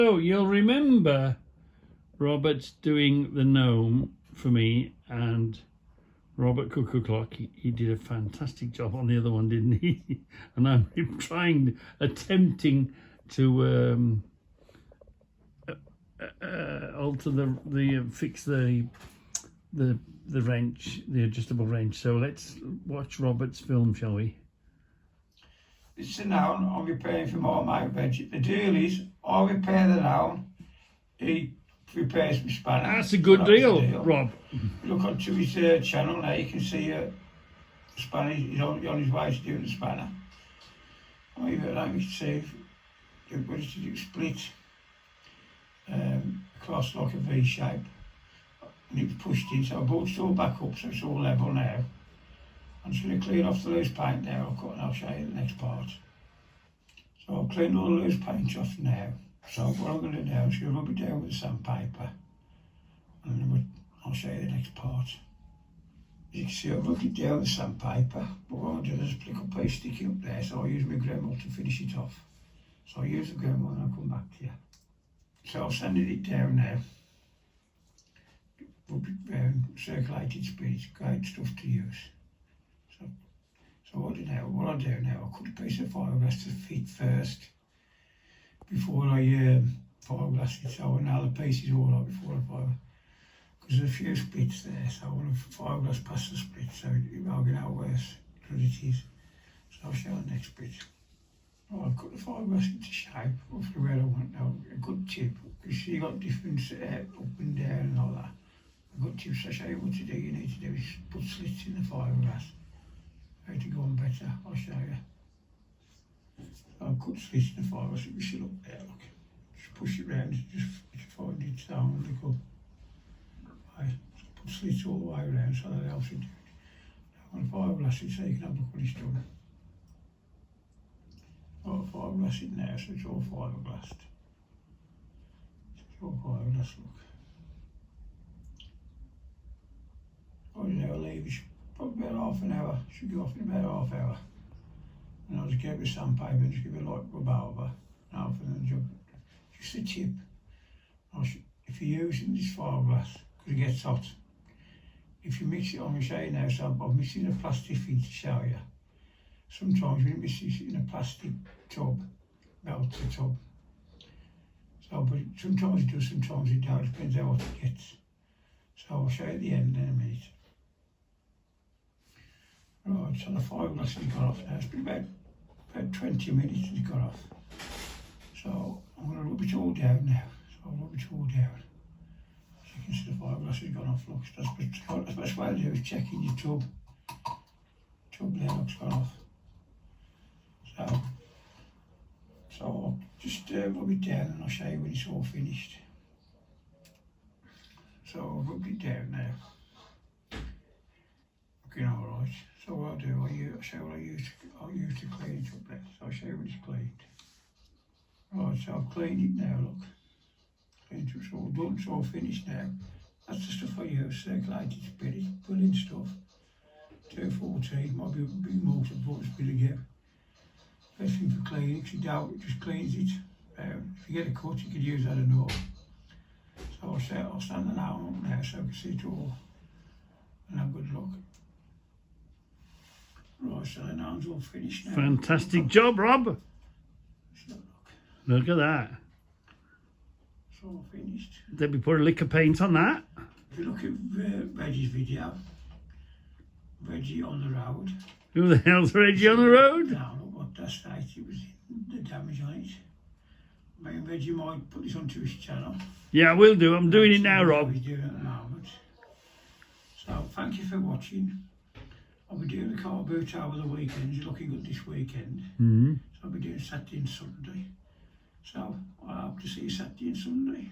So you'll remember Robert's doing the gnome for me, and Robert Cuckooclock, he did a fantastic job on the other one, didn't he? And I'm attempting to alter fix the wrench, the adjustable wrench. So let's watch Robert's film, shall we? It's a noun, I'm repairing for more my veg. The deal is, I'll repair the noun, he repairs my spanner. That's a good deal, Rob. Look onto his channel now, you can see the spanner, he's on his way to doing the spanner. Let me see, what is to do, split across like a V shape. And it was pushed in, so I brought it all back up so it's all level now. I'm just going to clean off the loose paint now, and I'll show you the next part. So I'll clean all the loose paint off now. So what I'm going to do now is going to rub it down with the sandpaper, and then I'll show you the next part. As you can see, I've rubbed it down with the sandpaper, but what I'll do is just pick up a piece sticking up there, so I'll use my Gnome to finish it off. So I'll use the Gnome and I'll come back to you. So I'll sand it down now. Rub it round, circulated spirits, great stuff to use. So what I do now, I'll cut a piece of fiberglass to fit first before I fiberglass it, so I nail the pieces all up before I fiberglass. Because there's a few splits there, so I want to fiberglass past the split so it won't get out worse than it is. So I'll show you the next bit. I'll cut the fiberglass into shape, roughly where I want now, a good tip, because you've got different up and down and all that. A good tip, so I'll show you what to do. You need to do is put slits in the fiberglass. How to go on better, I'll show you. I'll cut slits in the fiberglass, you should look there, look. Just push it round, just find it down and look up. Right, so put slits all the way around so that helps you do it. Now on fiberglass it so you can have a look when it's done. I'll fiberglass it now so it's all fiberglassed. It's all fiberglass, look. I'll leave it. Probably about half an hour, should go off in about half hour. And I'll just give it sandpaper and just give it a light rub over. Now for the job, just a tip. If you're using this fiberglass, because it gets hot, if you mix it, I'm going to show you now, so I'm mixing a plastic thing to show you. Sometimes when you mix it in a plastic tub, melt the tub. So, but sometimes it does, sometimes it don't, depends how hot it gets. So I'll show you at the end in a minute. Right, so the fiberglass has gone off now. It's been about 20 minutes it's gone off. So I'm going to rub it all down now. So I'll rub it all down. So you can see the fiberglass has gone off. Look, that's the best way to do is checking your tub. Tub there looks gone off. So I'll just rub it down and I'll show you when it's all finished. So I'll rub it down now. Looking alright. So what I'll do, I'll show you what I'll use to clean it up there. So I'll show you when it's cleaned. Right, so I've cleaned it now, look. Cleaned it, it's all done, it's all finished now. That's the stuff I use, circulated spirit, brilliant stuff. 214, might be a bit more to put spirit again. Best thing for cleaning, because you don't, it just cleans it. If you get a cut, you could use that and all. So I'll stand the nail up now so I can see it all and have a good look. Right, so the nail's all finished now. Fantastic job, Rob. Look at that. It's all finished. Did we put a lick of paint on that? If you look at Reggie's video, Reggie on the road. Who the hell's Reggie on the road? Now look what that state it was in, the damage on it. Maybe Reggie might put this onto his channel. Yeah, I will do. I'm doing it now, Rob. He's doing it at the moment. So thank you for watching. I'll be doing the car boot over the weekend. It's looking good this weekend. So I'll be doing Saturday and Sunday. So I hope to see you Saturday and Sunday.